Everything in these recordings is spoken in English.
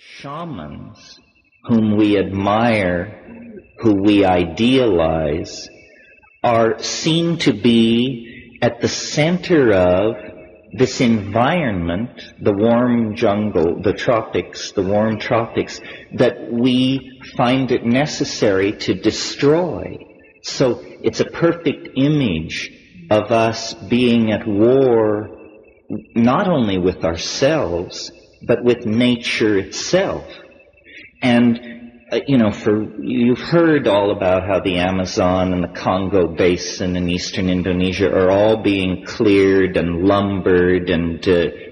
Shamans whom we admire, who we idealize, are seen to be at the center of this environment, the warm jungle, the tropics, the warm tropics, that we find it necessary to destroy. So it's a perfect image of us being at war not only with ourselves, but with nature itself. And you've heard all about how the Amazon and the Congo Basin in eastern Indonesia are all being cleared and lumbered and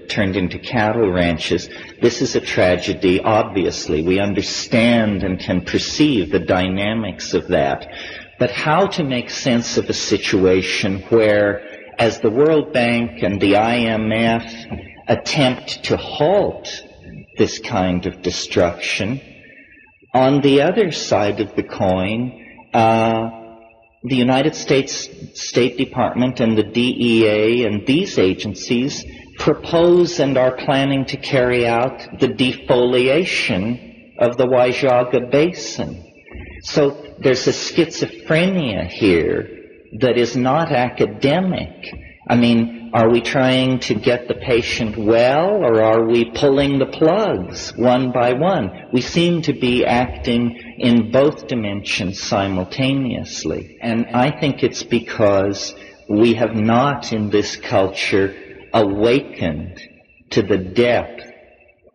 turned into cattle ranches. This is a tragedy, obviously. We understand and can perceive the dynamics of that. But how to make sense of a situation where, as the World Bank and the IMF attempt to halt this kind of destruction, on the other side of the coin, the United States State Department and the DEA and these agencies propose and are planning to carry out the defoliation of the Waijaga Basin. So there's a schizophrenia here that is not academic. I mean, are we trying to get the patient well, or are we pulling the plugs one by one? We seem to be acting in both dimensions simultaneously. And I think it's because we have not in this culture awakened to the depth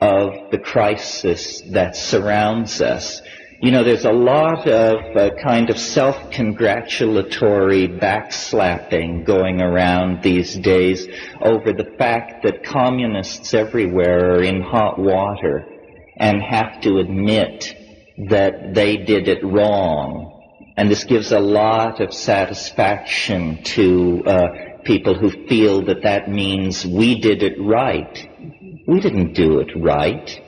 of the crisis that surrounds us. You know, there's a lot of kind of self-congratulatory backslapping going around these days over the fact that communists everywhere are in hot water and have to admit that they did it wrong. And this gives a lot of satisfaction to people who feel that that means we did it right. We didn't do it right.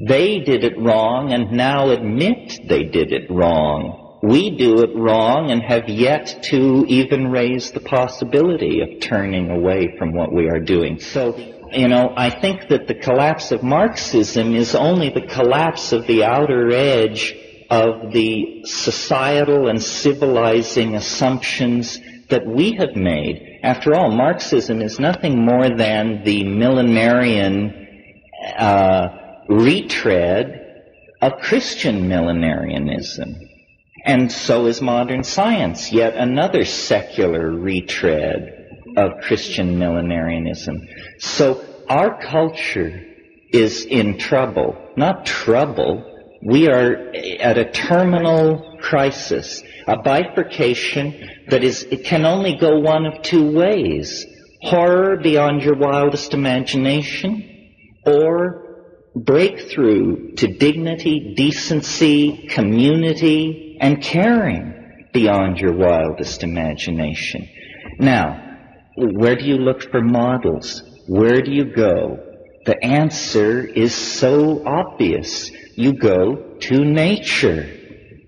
They did it wrong and now admit they did it wrong. We do it wrong and have yet to even raise the possibility of turning away from what we are doing. So, I think that the collapse of Marxism is only the collapse of the outer edge of the societal and civilizing assumptions that we have made. After all, Marxism is nothing more than the millenarian retread of Christian millenarianism. And so is modern science, yet another secular retread of Christian millenarianism. So our culture is in trouble. Not trouble. We are at a terminal crisis, a bifurcation that it can only go one of two ways. Horror beyond your wildest imagination, or breakthrough to dignity, decency, community, and caring beyond your wildest imagination. Now, where do you look for models? Where do you go? The answer is so obvious. You go to nature.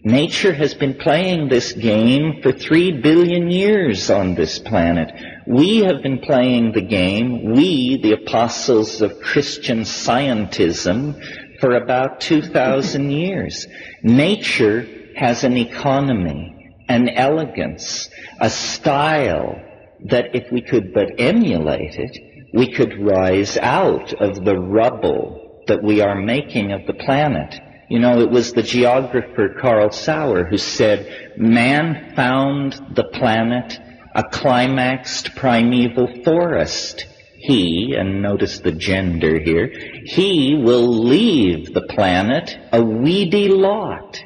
Nature has been playing this game for 3 billion years on this planet. We have been playing the game, we, the apostles of Christian scientism, for about 2,000 years. Nature has an economy, an elegance, a style that if we could but emulate it, we could rise out of the rubble that we are making of the planet. It was the geographer Carl Sauer who said, man found the planet a climaxed primeval forest. He, and notice the gender here, he will leave the planet a weedy lot.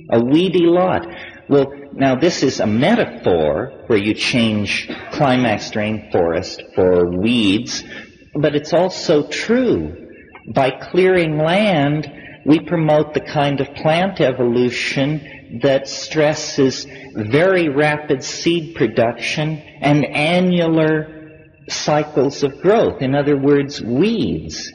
A weedy lot. Well, now this is a metaphor where you change climaxed rainforest for weeds, but it's also true. By clearing land, we promote the kind of plant evolution that stresses very rapid seed production and annular cycles of growth. In other words, weeds.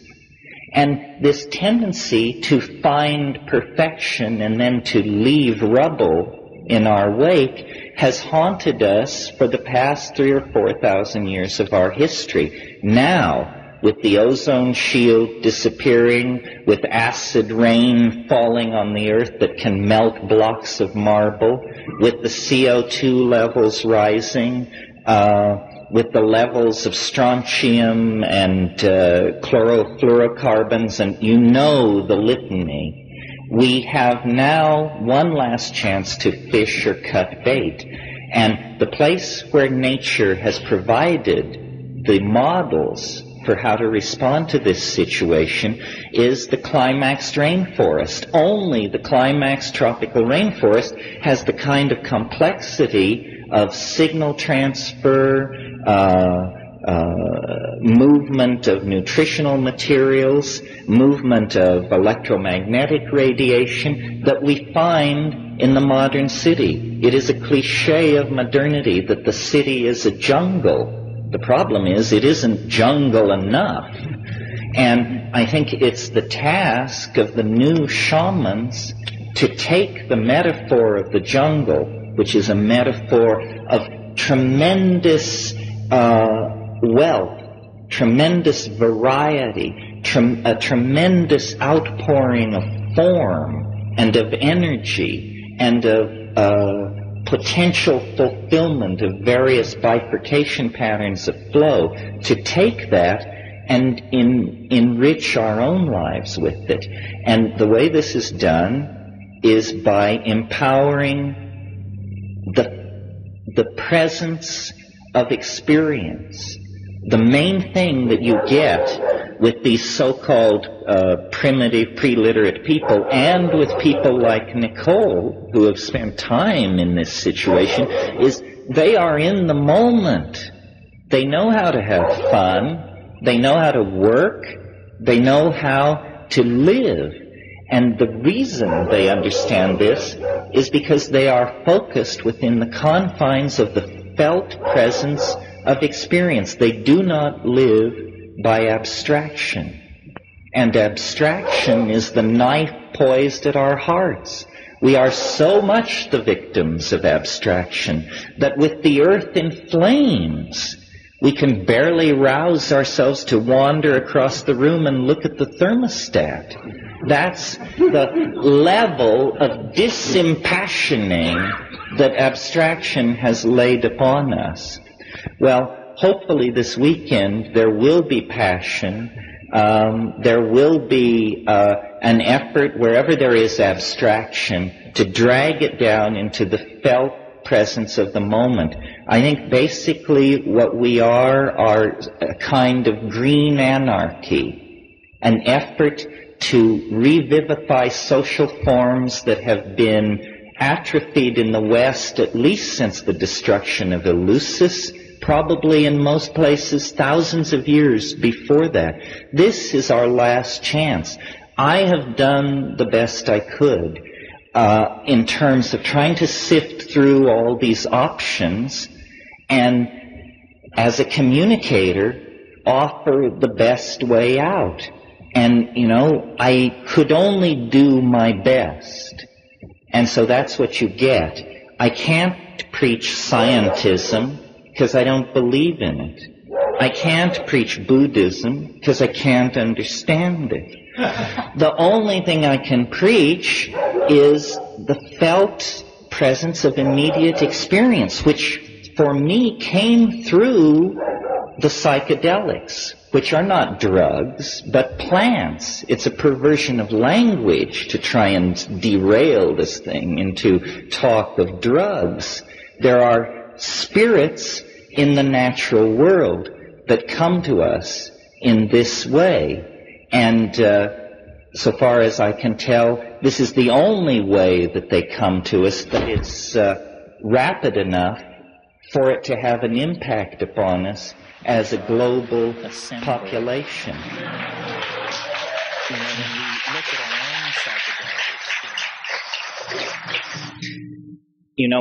And this tendency to find perfection and then to leave rubble in our wake has haunted us for the past 3,000 or 4,000 years of our history. Now, with the ozone shield disappearing, with acid rain falling on the earth that can melt blocks of marble, with the CO2 levels rising, with the levels of strontium and chlorofluorocarbons, and you know the litany. We have now one last chance to fish or cut bait. And the place where nature has provided the models for how to respond to this situation is the climaxed rainforest. Only the climaxed tropical rainforest has the kind of complexity of signal transfer, movement of nutritional materials, movement of electromagnetic radiation that we find in the modern city. It is a cliche of modernity that the city is a jungle. The problem is it isn't jungle enough. And I think it's the task of the new shamans to take the metaphor of the jungle, which is a metaphor of tremendous wealth, tremendous variety, a tremendous outpouring of form and of energy and of potential fulfillment of various bifurcation patterns of flow, to take that and enrich our own lives with it. And the way this is done is by empowering the presence of experience. The main thing that you get with these so-called primitive, pre-literate people, and with people like Nicole, who have spent time in this situation, is they are in the moment. They know how to have fun. They know how to work. They know how to live. And the reason they understand this is because they are focused within the confines of the felt presence of experience. They do not live by abstraction. And abstraction is the knife poised at our hearts. We are so much the victims of abstraction that with the earth in flames, we can barely rouse ourselves to wander across the room and look at the thermostat. That's the level of disimpassioning that abstraction has laid upon us. Well, hopefully this weekend there will be passion. There will be an effort wherever there is abstraction to drag it down into the felt presence of the moment. I think basically what we are a kind of green anarchy, an effort to revivify social forms that have been atrophied in the West at least since the destruction of Eleusis, probably in most places thousands of years before that. This is our last chance. I have done the best I could in terms of trying to sift through all these options and, as a communicator, offer the best way out. And, I could only do my best. And so that's what you get. I can't preach scientism because I don't believe in it. I can't preach Buddhism because I can't understand it. The only thing I can preach is the felt presence of immediate experience, which for me came through the psychedelics, which are not drugs, but plants. It's a perversion of language to try and derail this thing into talk of drugs. There are spirits in the natural world that come to us in this way. And so far as I can tell, this is the only way that they come to us, but it's rapid enough for it to have an impact upon us as a global population.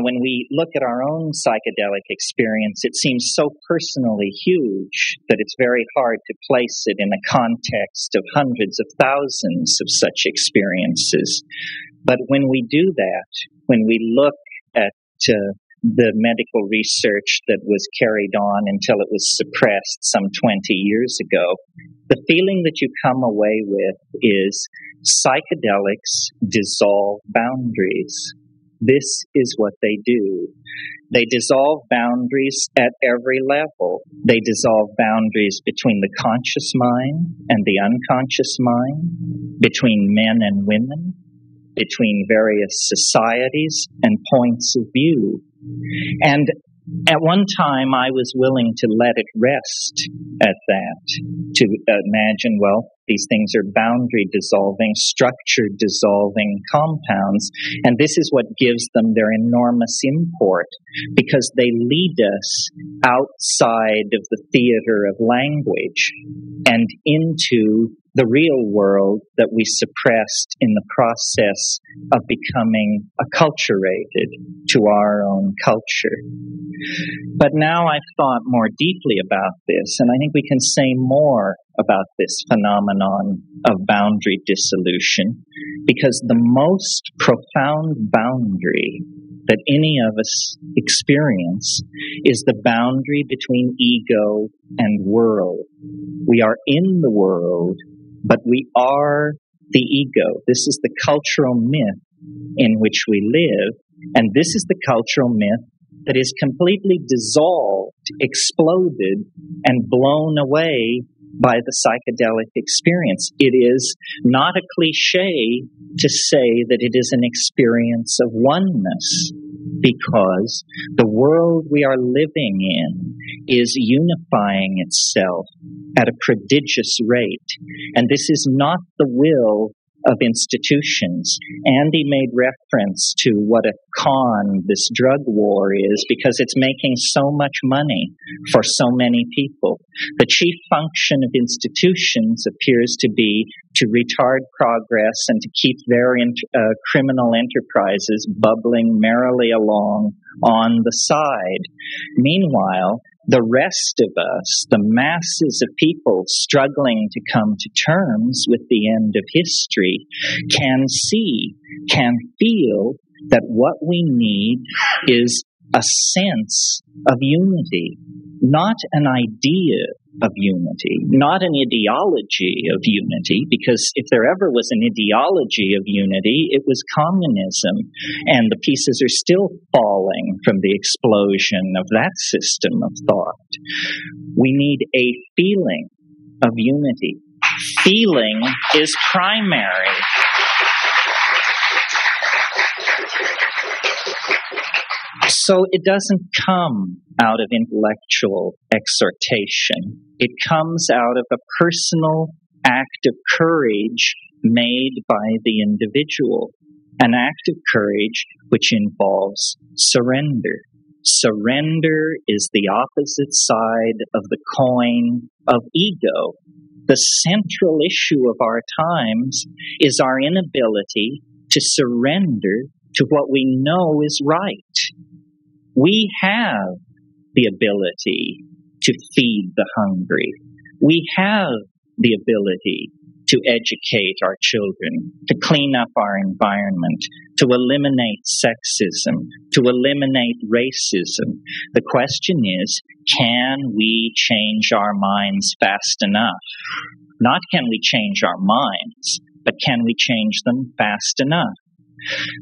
When we look at our own psychedelic experience, it seems so personally huge that it's very hard to place it in a context of hundreds of thousands of such experiences. But when we do that, when we look at the medical research that was carried on until it was suppressed some 20 years ago, the feeling that you come away with is psychedelics dissolve boundaries. This is what they do. They dissolve boundaries at every level. They dissolve boundaries between the conscious mind and the unconscious mind, between men and women, between various societies and points of view. And at one time, I was willing to let it rest at that, to imagine, well, these things are boundary dissolving, structure dissolving compounds, and this is what gives them their enormous import, because they lead us outside of the theater of language and into the real world that we suppressed in the process of becoming acculturated to our own culture. But now I've thought more deeply about this, and I think we can say more about this phenomenon of boundary dissolution, because the most profound boundary that any of us experience is the boundary between ego and world. We are in the world, but we are the ego. This is the cultural myth in which we live, and this is the cultural myth that is completely dissolved, exploded, and blown away by the psychedelic experience. It is not a cliche to say that it is an experience of oneness, because the world we are living in is unifying itself at a prodigious rate. And this is not the will of institutions. Andy made reference to what a con this drug war is, because it's making so much money for so many people. The chief function of institutions appears to be to retard progress and to keep their criminal enterprises bubbling merrily along on the side. Meanwhile, the rest of us, the masses of people struggling to come to terms with the end of history, can see, can feel that what we need is a sense of unity, not an idea of unity, not an ideology of unity, because if there ever was an ideology of unity, it was communism, and the pieces are still falling from the explosion of that system of thought. We need a feeling of unity. Feeling is primary. So it doesn't come out of intellectual exhortation. It comes out of a personal act of courage made by the individual, an act of courage which involves surrender. Surrender is the opposite side of the coin of ego. The central issue of our times is our inability to surrender to what we know is right. We have the ability to feed the hungry. We have the ability to educate our children, to clean up our environment, to eliminate sexism, to eliminate racism. The question is, can we change our minds fast enough? Not can we change our minds, but can we change them fast enough?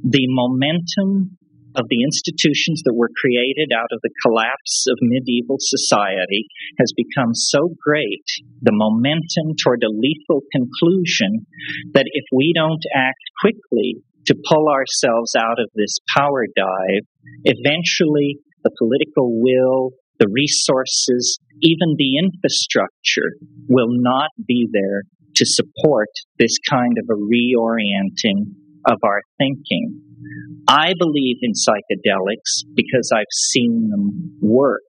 The momentum of the institutions that were created out of the collapse of medieval society has become so great, the momentum toward a lethal conclusion, that if we don't act quickly to pull ourselves out of this power dive, eventually the political will, the resources, even the infrastructure will not be there to support this kind of a reorienting of our thinking. I believe in psychedelics because I've seen them work.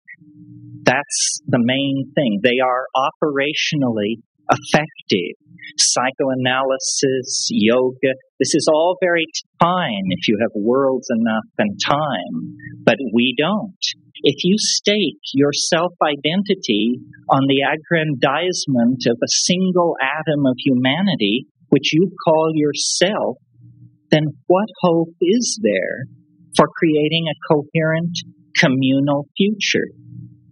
That's the main thing. They are operationally effective. Psychoanalysis, yoga, this is all very fine if you have worlds enough and time, but we don't. If you stake your self-identity on the aggrandizement of a single atom of humanity, which you call yourself, then what hope is there for creating a coherent communal future?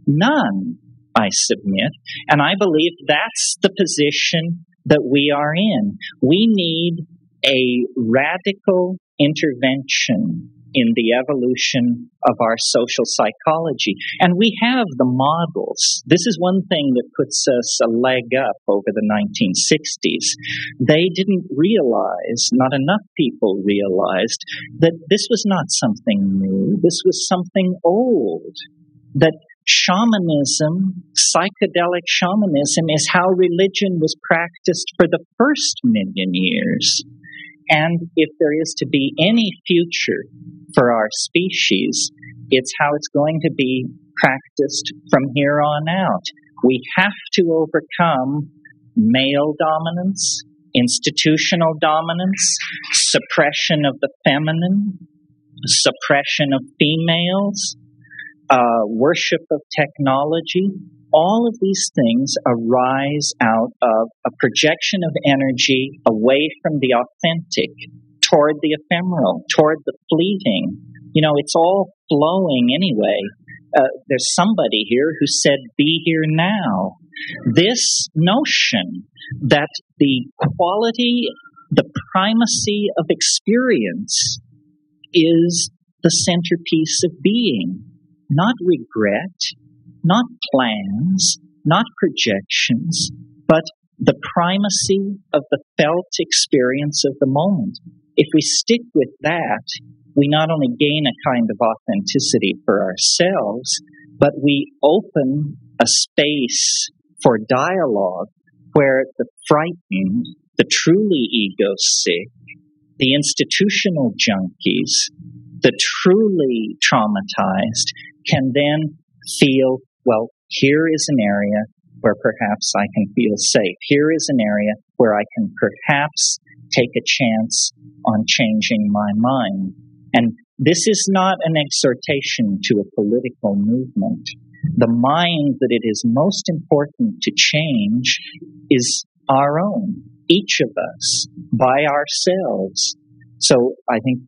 None, I submit. And I believe that's the position that we are in. We need a radical intervention in the evolution of our social psychology. And we have the models. This is one thing that puts us a leg up over the 1960s. They didn't realize, not enough people realized, that this was not something new. This was something old. That shamanism, psychedelic shamanism, is how religion was practiced for the first million years. And if there is to be any future for our species, it's how it's going to be practiced from here on out. We have to overcome male dominance, institutional dominance, suppression of the feminine, suppression of females, worship of technology. All of these things arise out of a projection of energy away from the authentic, toward the ephemeral, toward the fleeting. You know, it's all flowing anyway. There's somebody here who said, be here now. This notion that the quality, the primacy of experience is the centerpiece of being, not regret, not plans, not projections, but the primacy of the felt experience of the moment. If we stick with that, we not only gain a kind of authenticity for ourselves, but we open a space for dialogue where the frightened, the truly ego-sick, the institutional junkies, the truly traumatized can then feel, well, here is an area where perhaps I can feel safe. Here is an area where I can perhaps take a chance on changing my mind. And this is not an exhortation to a political movement. The mind that it is most important to change is our own, each of us, by ourselves. So I think,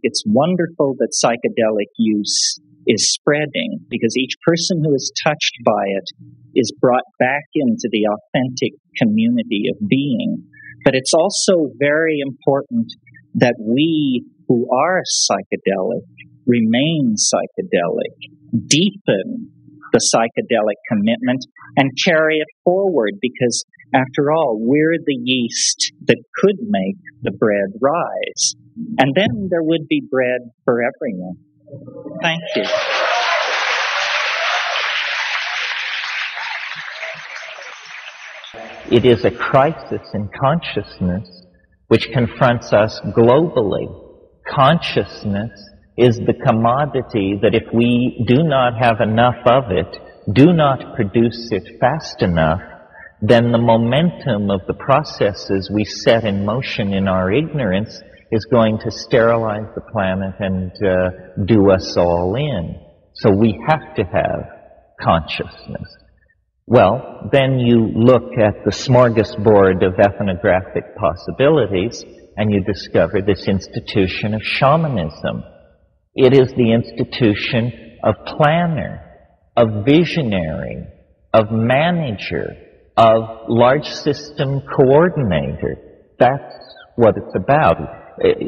it's wonderful that psychedelic use is spreading, because each person who is touched by it is brought back into the authentic community of being. But it's also very important that we who are psychedelic remain psychedelic, deepen the psychedelic commitment, and carry it forward, because after all, we're the yeast that could make the bread rise. And then there would be bread for everyone. Thank you. It is a crisis in consciousness which confronts us globally. Consciousness is the commodity that if we do not have enough of it, do not produce it fast enough, then the momentum of the processes we set in motion in our ignorance is going to sterilize the planet and do us all in. So we have to have consciousness. Well, then you look at the smorgasbord of ethnographic possibilities and you discover this institution of shamanism. It is the institution of planner, of visionary, of manager, of large system coordinator. That's what it's about.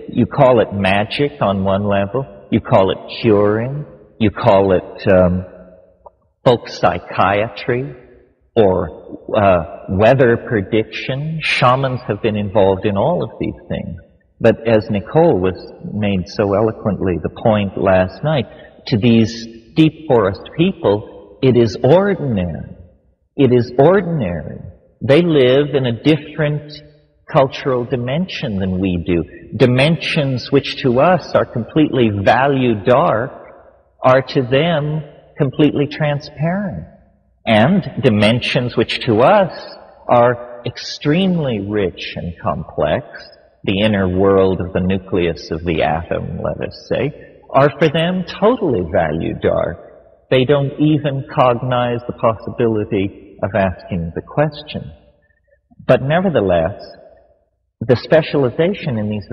You call it magic on one level, you call it curing, you call it folk psychiatry, or weather prediction. Shamans have been involved in all of these things. But as Nicole made so eloquently the point last night, to these deep forest people, it is ordinary. It is ordinary. They live in a different cultural dimension than we do. Dimensions which to us are completely value dark are to them completely transparent. And dimensions which to us are extremely rich and complex, the inner world of the nucleus of the atom, let us say, are for them totally value dark. They don't even cognize the possibility of asking the question. But nevertheless, the specialization in these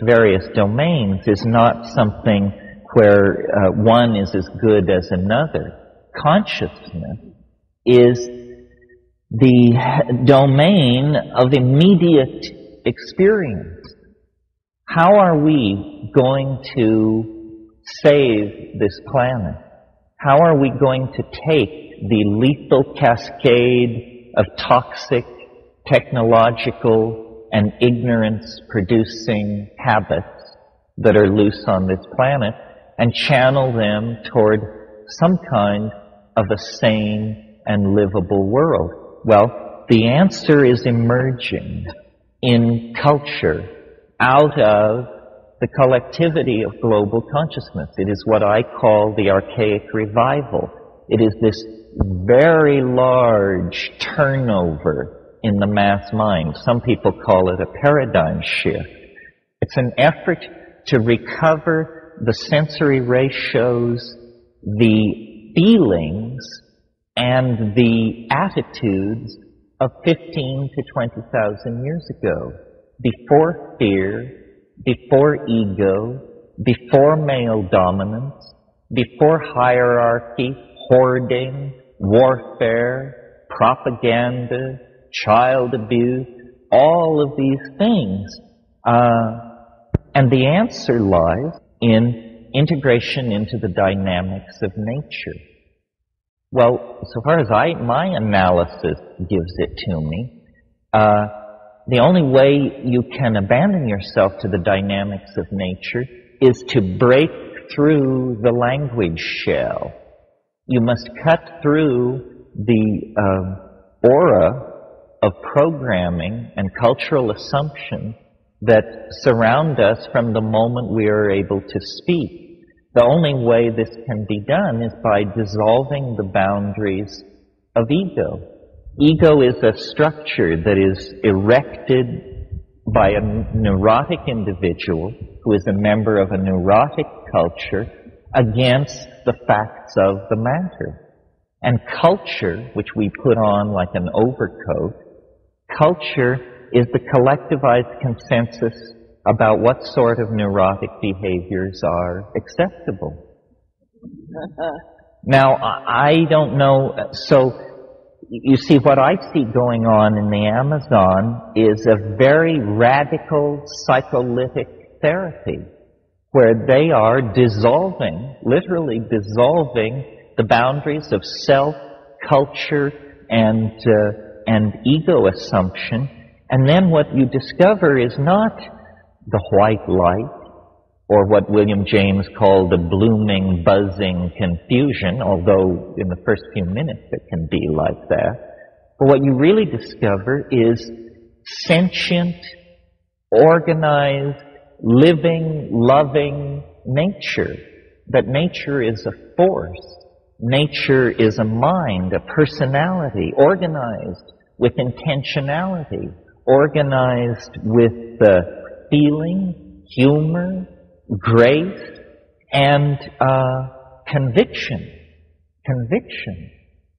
various domains is not something where one is as good as another. Consciousness is the domain of immediate experience. How are we going to save this planet? How are we going to take the lethal cascade of toxic, technological, and ignorance-producing habits that are loose on this planet and channel them toward some kind of a sane and livable world? Well, the answer is emerging in culture out of the collectivity of global consciousness. It is what I call the archaic revival. It is this very large turnover in the mass mind. Some people call it a paradigm shift. It's an effort to recover the sensory ratios, the feelings, and the attitudes of 15 to 20,000 years ago, before fear, before ego, before male dominance, before hierarchy, hoarding, warfare, propaganda, child abuse, all of these things. And the answer lies in integration into the dynamics of nature. Well, so far as my analysis gives it to me, the only way you can abandon yourself to the dynamics of nature is to break through the language shell. You must cut through the aura of programming and cultural assumption that surround us from the moment we are able to speak. The only way this can be done is by dissolving the boundaries of ego. Ego is a structure that is erected by a neurotic individual who is a member of a neurotic culture against the facts of the matter. And culture, which we put on like an overcoat, culture is the collectivized consensus about what sort of neurotic behaviors are acceptable. Now, I don't know, so you see, what I see going on in the Amazon is a very radical psycholytic therapy, where they are dissolving, literally dissolving the boundaries of self, culture, and ego assumption. And then what you discover is not the white light, or what William James called the blooming, buzzing confusion, although in the first few minutes it can be like that. But what you really discover is sentient, organized, living, loving nature. That nature is a force. Nature is a mind, a personality, organized with intentionality, organized with feeling, humor, grace, and conviction. Conviction.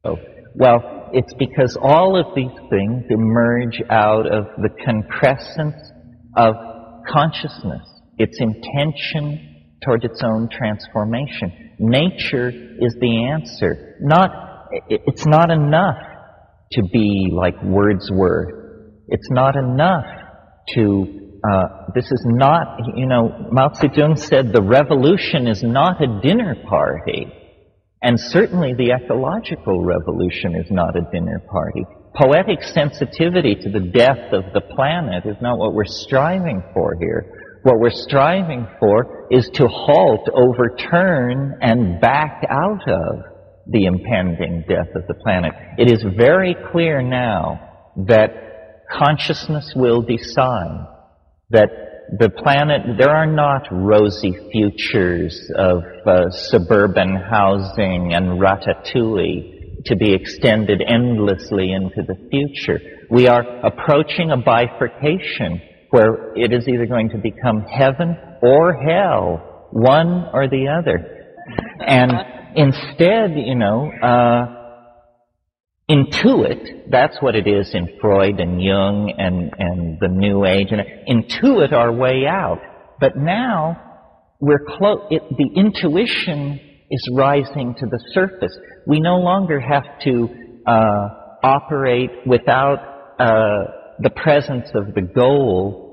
Oh, well, it's because all of these things emerge out of the concrescence of consciousness, its intention toward its own transformation. Nature is the answer. It's not enough to be like Wordsworth. It's not enough to this is not, Mao Zedong said the revolution is not a dinner party. And certainly the ecological revolution is not a dinner party. Poetic sensitivity to the death of the planet is not what we're striving for here. What we're striving for is to halt, overturn, and back out of the impending death of the planet. It is very clear now that consciousness will decide that the planet, there are not rosy futures of suburban housing and ratatouille to be extended endlessly into the future. We are approaching a bifurcation where it is either going to become heaven or hell, one or the other. And instead, intuit, that's what it is in Freud and Jung and the New Age, and intuit our way out. But now, the intuition is rising to the surface. We no longer have to operate without the presence of the goal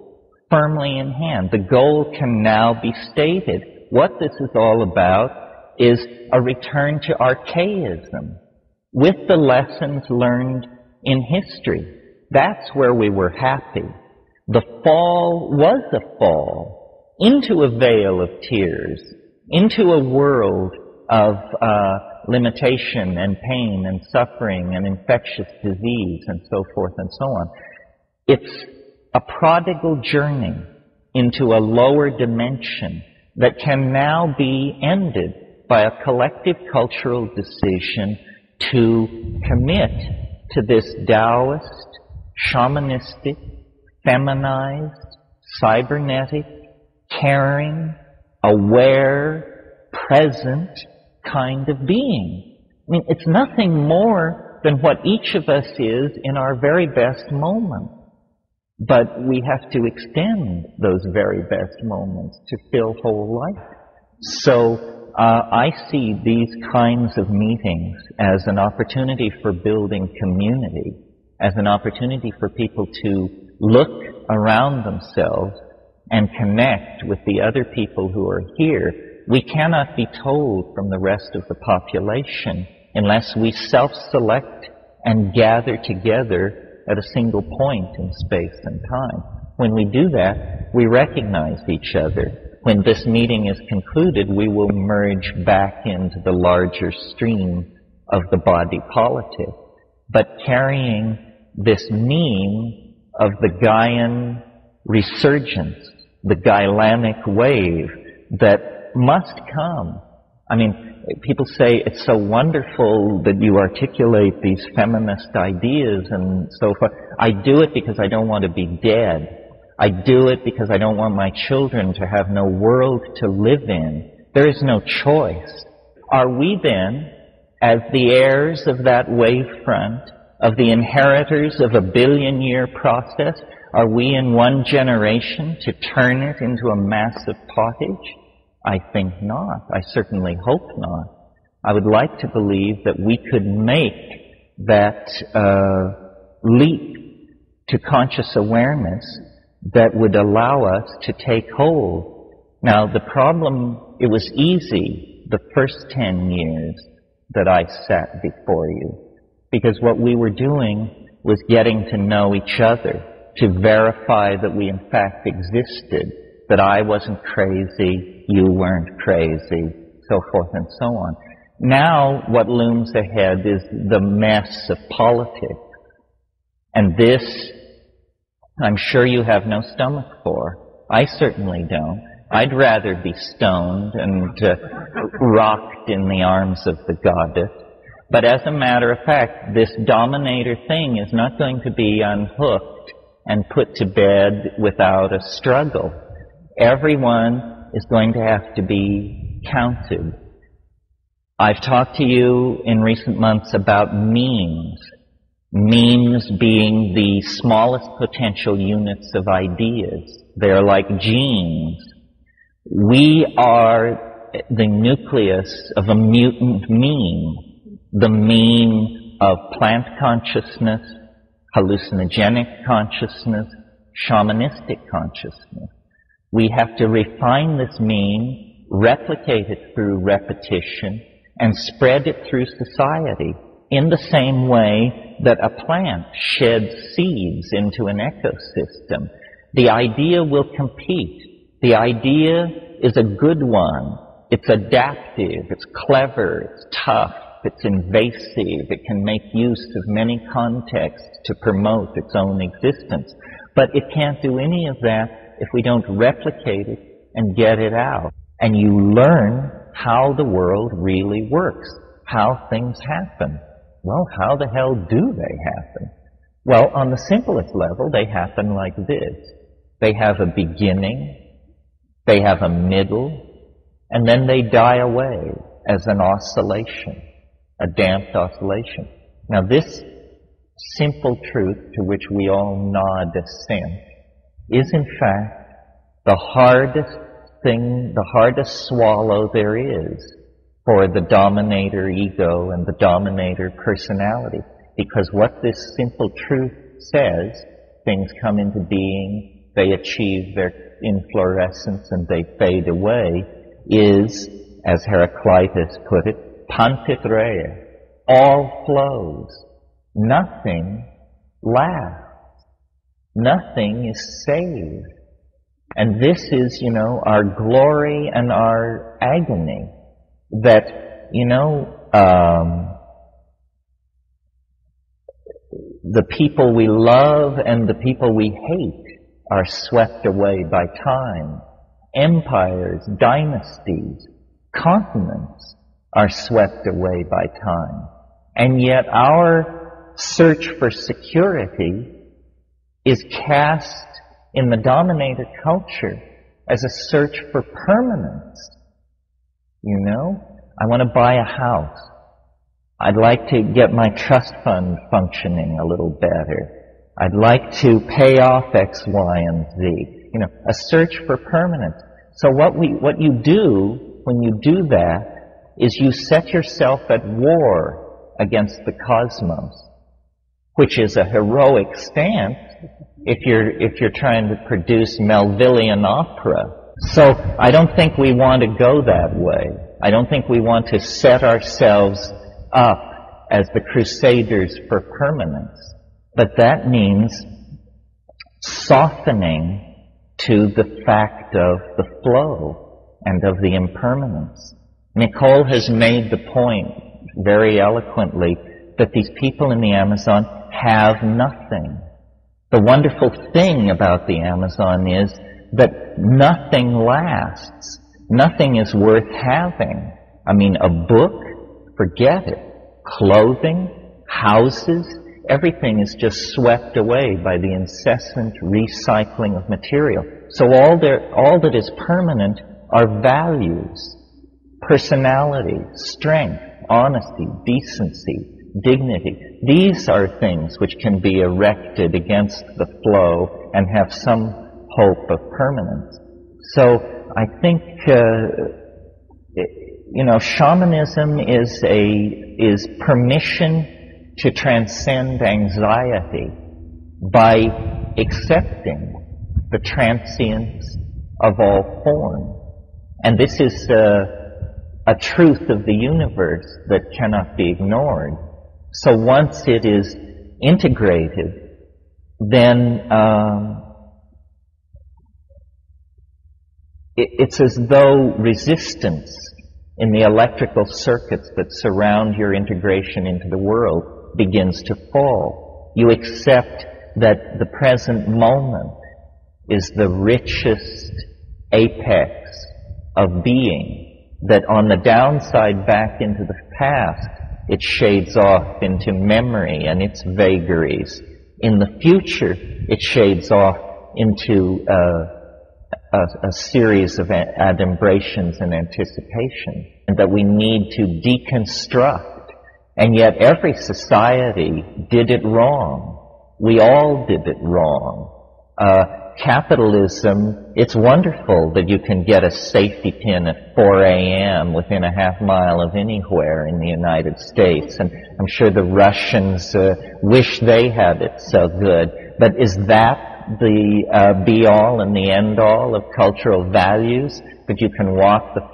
firmly in hand. The goal can now be stated. What this is all about is a return to archaism with the lessons learned in history. That's where we were happy. The fall was a fall into a veil of tears, into a world of limitation and pain and suffering and infectious disease and so forth and so on. It's a prodigal journey into a lower dimension that can now be ended by a collective cultural decision to commit to this Taoist, shamanistic, feminized, cybernetic, caring, aware, present kind of being. I mean, it's nothing more than what each of us is in our very best moment. But we have to extend those very best moments to fill whole life. So I see these kinds of meetings as an opportunity for building community, as an opportunity for people to look around themselves and connect with the other people who are here. We cannot be told from the rest of the population unless we self-select and gather together at a single point in space and time. When we do that, we recognize each other. When this meeting is concluded, we will merge back into the larger stream of the body politic, but carrying this meme of the Gaian resurgence, the Gailanic wave that must come. I mean, people say it's so wonderful that you articulate these feminist ideas and so forth. I do it because I don't want to be dead. I do it because I don't want my children to have no world to live in. There is no choice. Are we then, as the heirs of that wave front, of the inheritors of a billion-year process, are we in one generation to turn it into a massive pottage? I think not. I certainly hope not. I would like to believe that we could make that leap to conscious awareness that would allow us to take hold. Now, the problem, it was easy the first 10 years that I sat before you, because what we were doing was getting to know each other, to verify that we in fact existed, that I wasn't crazy, you weren't crazy, so forth and so on. Now what looms ahead is the mess of politics. And this, I'm sure you have no stomach for. I certainly don't. I'd rather be stoned and rocked in the arms of the goddess. But as a matter of fact, this dominator thing is not going to be unhooked and put to bed without a struggle. Everyone is going to have to be counted. I've talked to you in recent months about memes. Memes being the smallest potential units of ideas. They're like genes. We are the nucleus of a mutant meme. The meme of plant consciousness, hallucinogenic consciousness, shamanistic consciousness. We have to refine this meme, replicate it through repetition, and spread it through society in the same way that a plant sheds seeds into an ecosystem. The idea will compete. The idea is a good one. It's adaptive, it's clever, it's tough, it's invasive, it can make use of many contexts to promote its own existence. But it can't do any of that if we don't replicate it and get it out. And you learn how the world really works, how things happen. Well, how the hell do they happen? Well, on the simplest level, they happen like this. They have a beginning, they have a middle, and then they die away as an oscillation, a damped oscillation. Now, this simple truth to which we all nod assent is, in fact, the hardest thing, the hardest swallow there is for the dominator ego and the dominator personality. Because what this simple truth says, things come into being, they achieve their inflorescence and they fade away, is, as Heraclitus put it, pantit rea, all flows. Nothing lasts. Nothing is saved. And this is, our glory and our agony. That, the people we love and the people we hate are swept away by time. Empires, dynasties, continents are swept away by time. And yet our search for security is cast in the dominated culture as a search for permanence. I want to buy a house. I'd like to get my trust fund functioning a little better. I'd like to pay off X, Y, and Z. A search for permanence. So what you do when you do that is you set yourself at war against the cosmos, which is a heroic stance if you're trying to produce Melvillian opera. So I don't think we want to go that way. I don't think we want to set ourselves up as the crusaders for permanence. But that means softening to the fact of the flow and of the impermanence. Nicole has made the point very eloquently that these people in the Amazon have nothing. The wonderful thing about the Amazon is that nothing lasts. Nothing is worth having. I mean, a book, forget it. Clothing, houses, everything is just swept away by the incessant recycling of material. So all that is permanent are values, personality, strength, honesty, decency, dignity. These are things which can be erected against the flow and have some hope of permanence. So I think, shamanism is permission to transcend anxiety by accepting the transience of all form. And this is a truth of the universe that cannot be ignored. So once it is integrated, then it's as though resistance in the electrical circuits that surround your integration into the world begins to fall. You accept that the present moment is the richest apex of being, that on the downside back into the past, it shades off into memory and its vagaries. In the future, it shades off into a series of adumbrations and anticipation, and that we need to deconstruct. And yet every society did it wrong. We all did it wrong. Capitalism, it's wonderful that you can get a safety pin at 4 a.m. within a half mile of anywhere in the United States. And I'm sure the Russians wish they had it so good. But is that the be-all and the end-all of cultural values? That you can walk the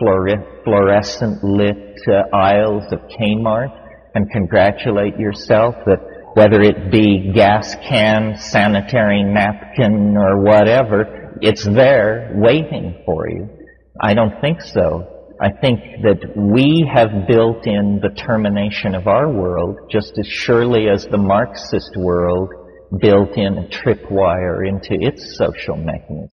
fluorescent lit aisles of Kmart and congratulate yourself that whether it be gas can, sanitary napkin, or whatever, it's there waiting for you. I don't think so. I think that we have built in the termination of our world just as surely as the Marxist world built in a tripwire into its social mechanism.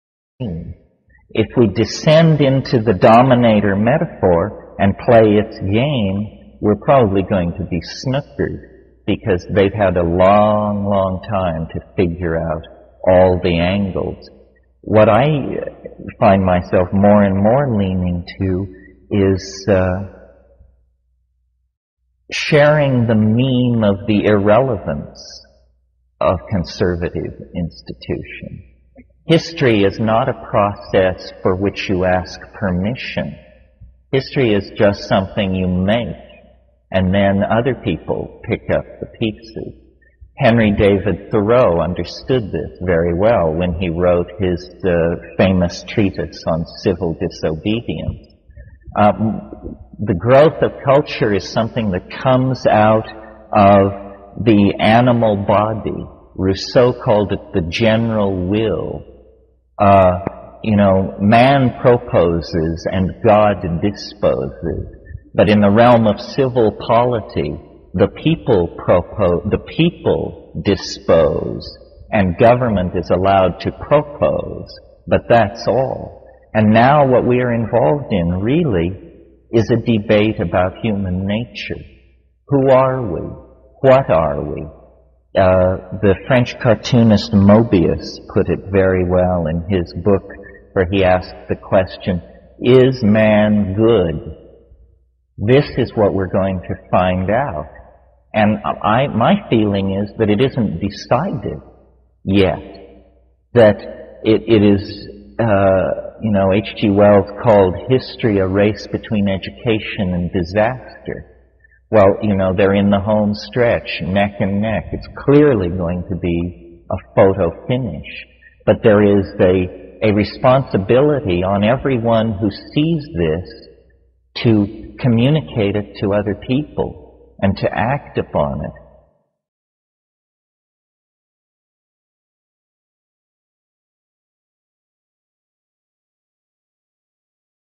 If we descend into the dominator metaphor and play its game, we're probably going to be snookered, because they've had a long, long time to figure out all the angles. What I find myself more and more leaning to is sharing the meme of the irrelevance of conservative institutions. History is not a process for which you ask permission. History is just something you make, and then other people pick up the pieces. Henry David Thoreau understood this very well when he wrote his famous treatise on civil disobedience. The growth of culture is something that comes out of the animal body. Rousseau called it the general will. Man proposes and God disposes. But in the realm of civil polity, the people dispose, and government is allowed to propose, but that's all. And now what we are involved in really is a debate about human nature. Who are we? What are we? The French cartoonist Mobius put it very well in his book, where he asked the question, is man good? This is what we're going to find out. And my feeling is that it isn't decided yet. That it is, H.G. Wells called history a race between education and disaster. Well, they're in the home stretch, neck and neck. It's clearly going to be a photo finish. But there is a responsibility on everyone who sees this to communicate it to other people and to act upon it.